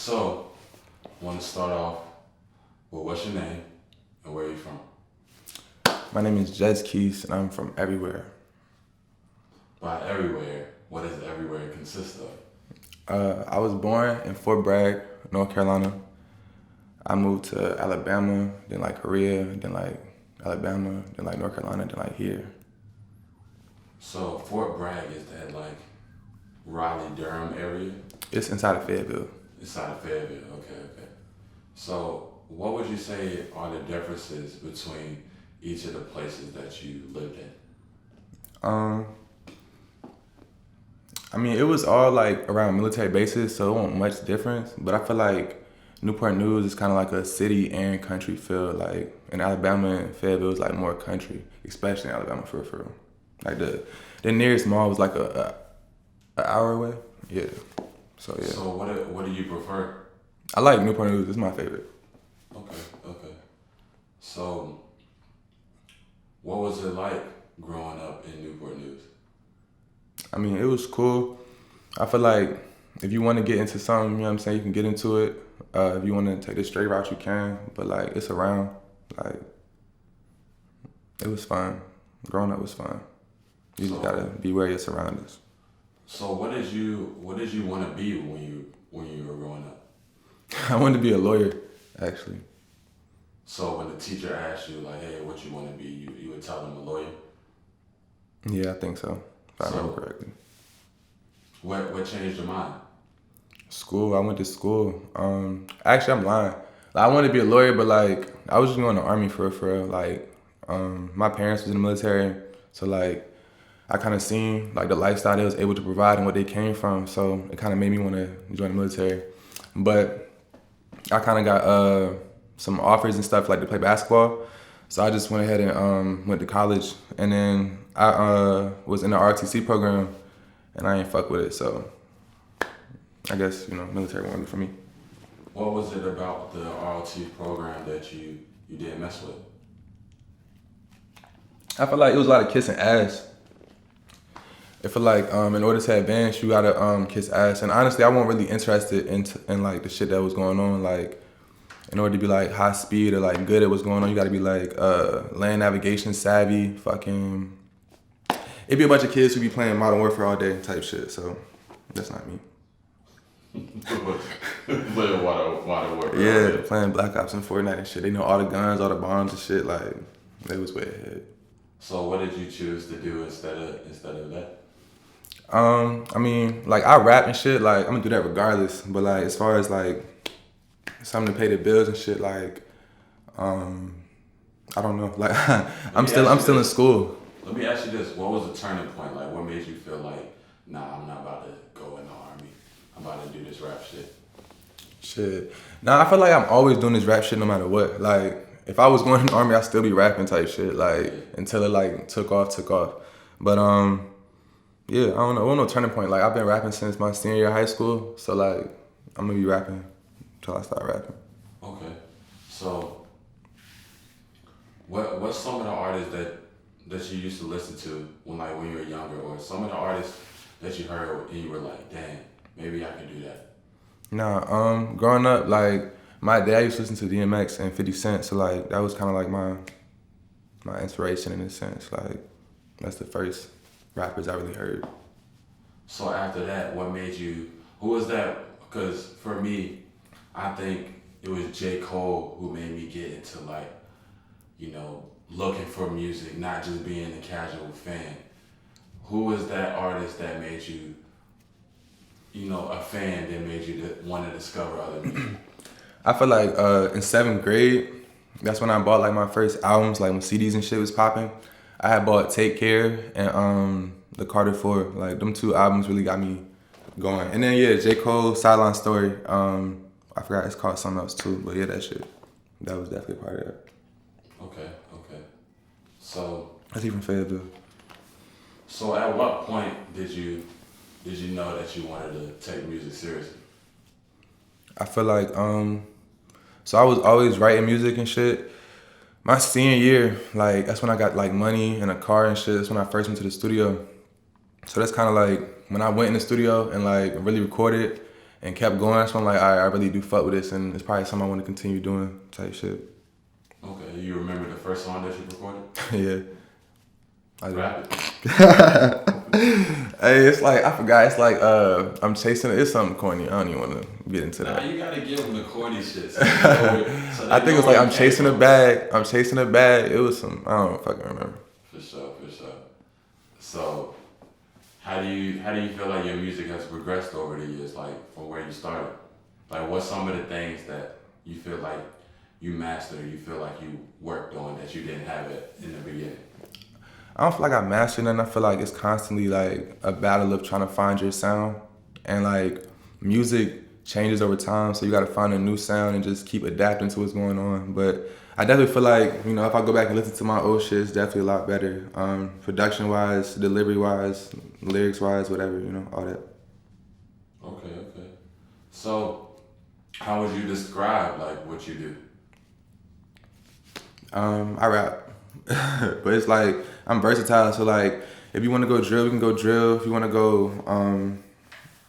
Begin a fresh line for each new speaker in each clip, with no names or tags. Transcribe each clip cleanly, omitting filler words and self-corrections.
So, I want to start off with what's your name and where are you from?
My name is JustKues and I'm from everywhere.
By everywhere, what does everywhere consist of?
I was born in Fort Bragg, North Carolina. I moved to Alabama, then like Korea, then like Alabama, then like North Carolina, then like here.
So, Fort Bragg is that like Raleigh, Durham area?
It's inside of Fayetteville.
Inside of Fayetteville, okay. So, what would you say are the differences between each of the places that you lived in?
Um, I mean, it was all like around military bases, so it wasn't much difference. But I feel like Newport News is kind of like a city and country feel. Like in Alabama and Fayetteville is like more country, especially in Alabama for real. Like the nearest mall was like a hour away. Yeah. So yeah.
So, what do you prefer?
I like Newport News. It's my favorite.
Okay. So, what was it like growing up in Newport News?
I mean, it was cool. I feel like if you want to get into something, you know what I'm saying, you can get into it. If you want to take the straight route, you can. But like, it's around. Like, it was fun. Growing up was fun. You just gotta be where your surroundings.
So, what did you want to be when you were growing up?
I wanted to be a lawyer, actually.
So, when the teacher asked you like, "Hey, what you want to be?" you would tell them a lawyer.
Yeah, I think so. If I remember correctly.
What changed your mind?
School. I went to school. Actually, I'm lying. Like, I wanted to be a lawyer, but like I was just going to the army for real. Like, my parents was in the military, so like I kind of seen like the lifestyle they was able to provide and what they came from. So it kind of made me want to join the military. But I kind of got some offers and stuff like to play basketball. So I just went ahead and went to college, and then I was in the ROTC program, and I ain't fuck with it. So I guess military wasn't for me.
What was it about the ROT program that you didn't mess with?
I feel like it was a lot of kissing ass. I feel like in order to advance, you gotta kiss ass. And honestly, I wasn't really interested in like the shit that was going on. Like, in order to be like high speed or like good at what's going on, you gotta be like land navigation savvy. Fucking, it'd be a bunch of kids who be playing Modern Warfare all day type shit. So that's not me.
Playing Modern Warfare.
Yeah, playing Black Ops and Fortnite and shit. They know all the guns, all the bombs and shit. Like, they was way ahead.
So what did you choose to do instead of that?
I mean, like I rap and shit. Like I'm gonna do that regardless. But like as far as like something to pay the bills and shit, like I don't know. Like I'm still in school.
Let me ask you this: what was the turning point? Like, what made you feel like, nah, I'm not about to go in the army. I'm about to do this rap shit.
Shit. Nah, I feel like I'm always doing this rap shit no matter what. Like if I was going in the army, I'd still be rapping type shit. Like until it like took off. But yeah, I don't know. It wasn't no turning point. Like I've been rapping since my senior year of high school. So like I'm gonna be rapping until I start rapping.
Okay. So what's some of the artists that you used to listen to when you were younger, or some of the artists that you heard and you were like, damn, maybe I can do that?
Nah, growing up, like my dad used to listen to DMX and 50 Cent, so like that was kind of like my inspiration in a sense. Like that's the first rappers I really heard.
So after that, what made you? Who was that? Because for me, I think it was J. Cole who made me get into like, looking for music, not just being a casual fan. Who was that artist that made you, a fan that made you want to discover other music?
I feel like in 7th grade, that's when I bought like my first albums, like when CDs and shit was popping. I had bought Take Care and the Carter 4. Like them 2 albums really got me going. And then yeah, J. Cole, Sideline Story. I forgot it's called something else too, but yeah, that shit. That was definitely part of that.
Okay. So
that's even Fayetteville.
So at what point did you know that you wanted to take music seriously?
I feel like so I was always writing music and shit. My senior year, like that's when I got like money and a car and shit. That's when I first went to the studio. So that's kind of like when I went in the studio and like really recorded and kept going. So I'm like, all right, I really do fuck with this, and it's probably something I want to continue doing type shit.
Okay, you remember the first song that you recorded?
Yeah. I do.
Rap it.
Hey, it's like, I forgot. It's like, I'm chasing it. It's something corny. I don't even want to get into
Nah,
that.
you gotta give them the corny shit. So
I think it's like, I'm chasing a bag. I'm chasing a bag. It was some, I don't fucking remember.
For sure. So, how do you feel like your music has progressed over the years, like from where you started? Like, what's some of the things that you feel like you mastered, or you feel like you worked on that you didn't have it in the beginning?
I don't feel like I mastered nothing. I feel like it's constantly like a battle of trying to find your sound. And like music changes over time, so you gotta find a new sound and just keep adapting to what's going on. But I definitely feel like, you know, if I go back and listen to my old shit, it's definitely a lot better. Production wise, delivery wise, lyrics wise, whatever, you know, all that.
Okay. So, how would you describe like what you do?
I rap. But it's like, I'm versatile, so like, if you want to go drill, we can go drill. If you want to go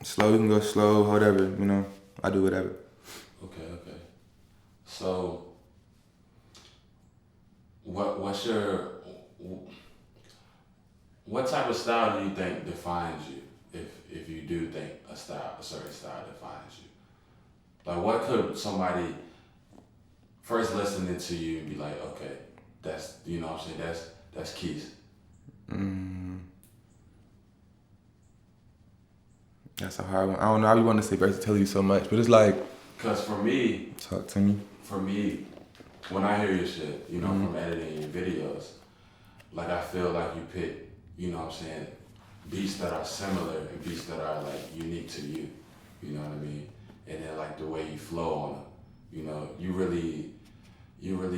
slow, we can go slow, whatever, you know, I do whatever.
Okay. So, what type of style do you think defines you? If you do think a certain style defines you, like what could somebody first listening to you and be like, okay, that's, you know what I'm saying, that's Keys.
That's a hard one. I don't know. I be wanting to say versatility so much, but it's like,
Cause for me,
talk to me.
when I hear your shit, you know, from editing your videos, like I feel like you pick, you know what I'm saying, beats that are similar and beats that are like unique to you. You know what I mean? And then like the way you flow on them, you know, you really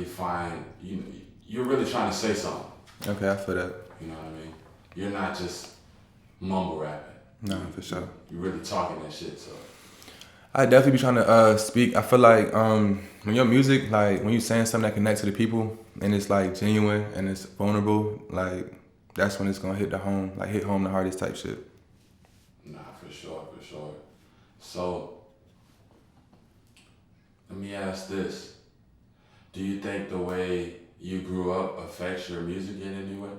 find, you're really trying to say something.
Okay, I feel that.
You know what I mean? You're not just mumble rapping.
No, for sure.
You're really talking that shit, so.
I definitely be trying to speak. I feel like when your music, like when you saying something that connects to the people and it's like genuine and it's vulnerable, like that's when it's gonna hit home the hardest type shit.
Nah, for sure. So, let me ask this. Do you think the way you grew up affects your music in any way?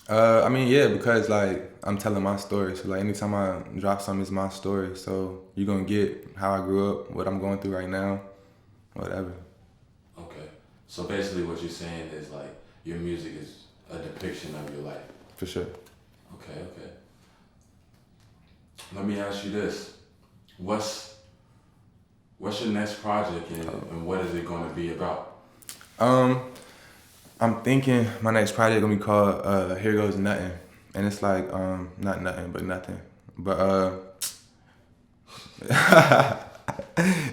I mean, yeah, because like I'm telling my story. So like anytime I drop something, it's my story. So you're gonna get how I grew up, what I'm going through right now, whatever.
Okay. So basically what you're saying is like your music is a depiction of your life.
For sure.
Okay. Let me ask you this. What's your next project and what is it gonna be about?
I'm thinking my next project gonna be called Here Goes Nothing. And it's like not nothing but nothing. But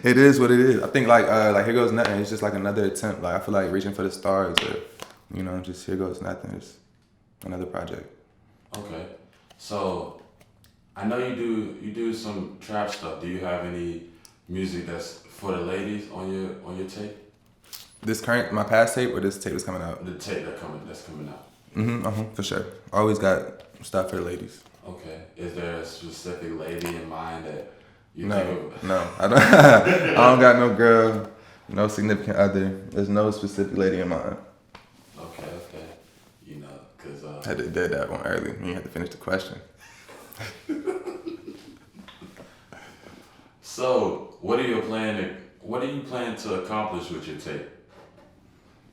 it is what it is. I think like Here Goes Nothing, it's just like another attempt. Like I feel like reaching for the stars, or you know, just Here Goes Nothing. It's another project.
Okay. So I know you do some trap stuff. Do you have any music that's for the ladies on your tape?
My past tape or this tape that's coming out?
The tape that's coming out.
For sure. Always got stuff for the ladies.
Okay. Is there a specific lady in mind that you
No,
think of?
no, I don't. I don't got no girl, no significant other. There's no specific lady in mind.
Okay. You know, cause
I had to dead that one early. You had to finish the question.
So, what are you planning to accomplish with your tape?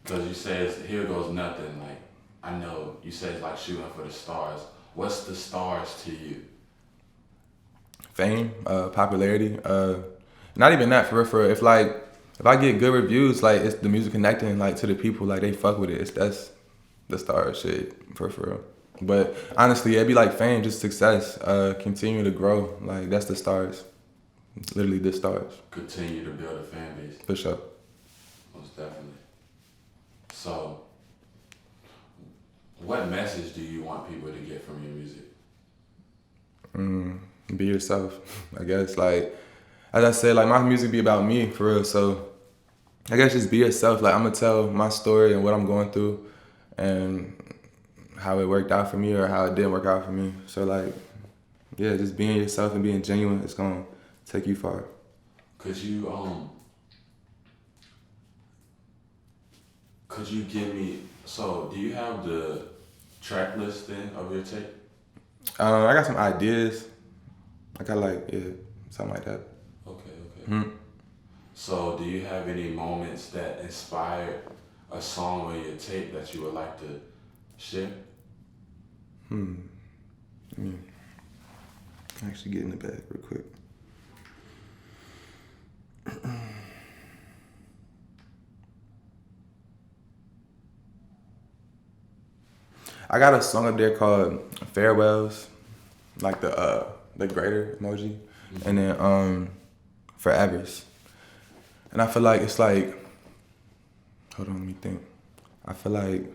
Because you say Here Goes Nothing. Like, I know you say it's like shooting for the stars. What's the stars to you?
Fame, popularity. Not even that, for real. If I get good reviews, like it's the music connecting like to the people, like they fuck with it. That's the star shit, for real. But honestly, it'd be like fame, just success, continue to grow. Like that's the stars. Literally the stars.
Continue to build a fan base.
For sure.
Most definitely. So, what message do you want people to get from your music?
Be yourself, I guess. Like, as I said, like my music be about me, for real. So, I guess just be yourself. Like, I'm gonna tell my story and what I'm going through and how it worked out for me or how it didn't work out for me. So, like, yeah, just being yourself and being genuine, it's gonna take you far.
Could you give me, so do you have the track list then of your tape?
I got some ideas. I got something like that.
Okay.
Mm-hmm.
So do you have any moments that inspired a song on your tape that you would like to share?
Actually get in the bag real quick. I got a song up there called Farewells, like the greater emoji, and then Forevers. And I feel like it's like, hold on, let me think. I feel like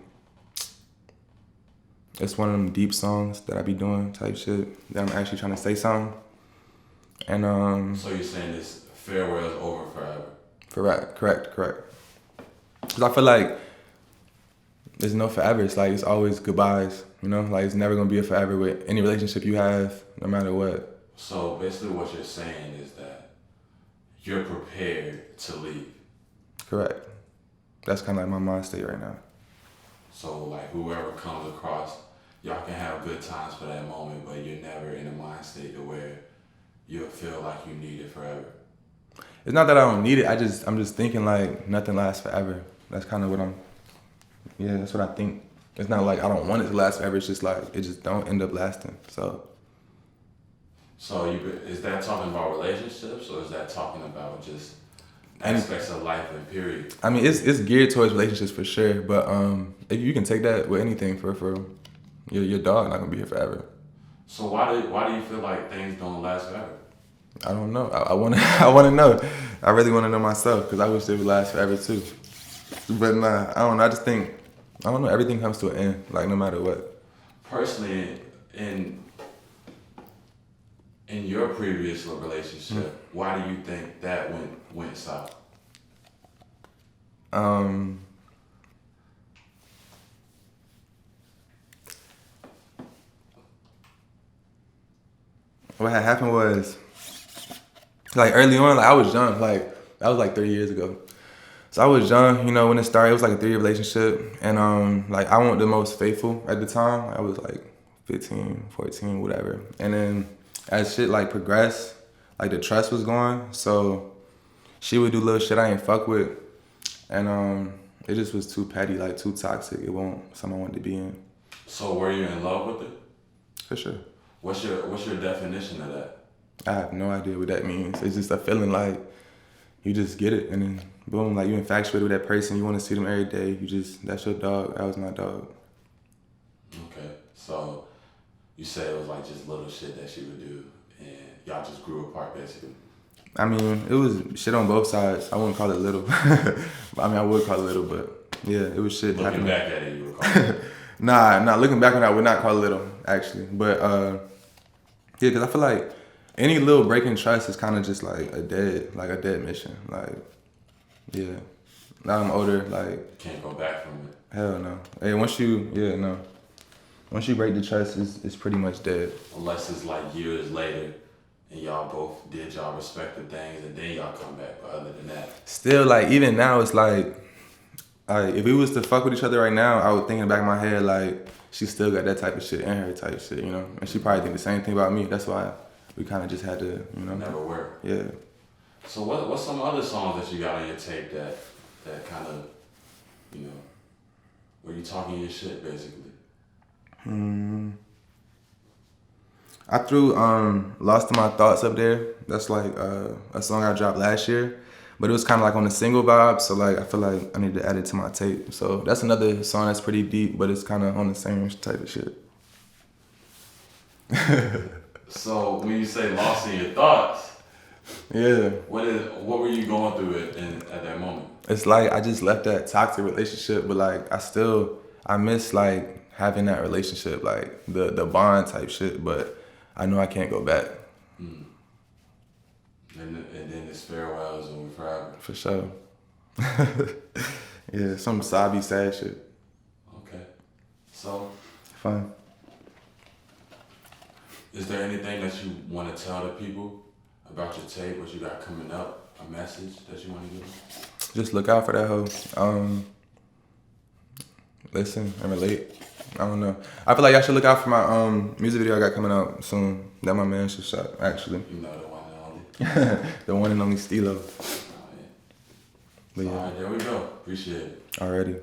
it's one of them deep songs that I be doing type shit that I'm actually trying to say something. And
So you're saying this farewell's over forever?
correct. Cause I feel like there's no forever. It's like it's always goodbyes. You know, like it's never gonna be a forever with any relationship you have, no matter what.
So basically, what you're saying is that you're prepared to leave.
Correct. That's kind of like my mind state right now.
So like whoever comes across, y'all can have good times for that moment, but you're never in a mind state to where you'll feel like you need it forever.
It's not that I don't need it. I'm just thinking like nothing lasts forever. That's kind of what that's what I think. It's not like I don't want it to last forever. It's just like it just don't end up lasting. So
is that talking about relationships or is that talking about just aspects of life and period?
I mean, it's geared towards relationships for sure. But if you can take that with anything for your dog not gonna be here forever.
So why do you feel like things don't last forever?
I don't know. I wanna know. I really wanna know myself because I wish they would last forever too. But nah, I don't know. I just think I don't know. Everything comes to an end, like no matter what.
Personally, in your previous relationship, why do you think that went south?
What had happened was, like early on, like I was young, like that was like 3 years ago. So I was young, you know, when it started, it was like a 3-year relationship. And like I wasn't the most faithful at the time. I was like 15, 14, whatever. And then as shit like progressed, like the trust was gone. So she would do little shit I ain't fuck with. And it just was too petty, like too toxic. It wasn't something I wanted to be in.
So were you in love with it?
For sure.
What's your definition of that?
I have no idea what that means. It's just a feeling like you just get it and then boom, like you infatuated with that person. You want to see them every day. That's your dog. That was my dog.
Okay. So you said it was like just little shit that she would do and y'all just grew apart basically.
I mean, it was shit on both sides. I wouldn't call it little. I mean, I would call it little, but yeah, it was shit
Looking
happening.
back at it, you would call it
Nah, looking back on that, I would not call it little, actually. But yeah, because I feel like any little break in trust is kind of just like a dead mission. Like, yeah. Now I'm older, like.
Can't go back from it.
Hell no. Hey, once you break the trust, it's pretty much dead.
Unless it's like years later and y'all both did y'all respective things and then y'all come back. But other than that.
Still, like, even now, it's like if we was to fuck with each other right now, I would think in the back of my head, like, she still got that type of shit in her type shit, you know? And she probably think the same thing about me. That's why we kind of just had to, you know.
Never worked.
Yeah.
So what's some other songs that you got on your tape that kind of, you know, where you talking your shit basically?
I threw Lost in My Thoughts up there. That's like a song I dropped last year. But it was kind of like on the single vibe, so like I feel like I need to add it to my tape. So that's another song that's pretty deep, but it's kind of on the same type of shit.
So when you say lost in your thoughts,
yeah,
what were you going through at that moment?
It's like I just left that toxic relationship, but like I miss like having that relationship, like the bond type shit. But I know I can't go back.
And then this farewell is over forever.
For sure. Yeah, some sobby sad shit.
Okay. So.
Fun.
Is there anything that you want to tell the people about your tape, what you got coming up, a message that you want to give them?
Just look out for that hoe. Listen and relate. I don't know. I feel like y'all should look out for my music video I got coming out soon. That my man should shot, actually.
You know, the one and only.
The one and only Stilo.
Oh, yeah.
But yeah.
All right, there we go. Appreciate it.
Already.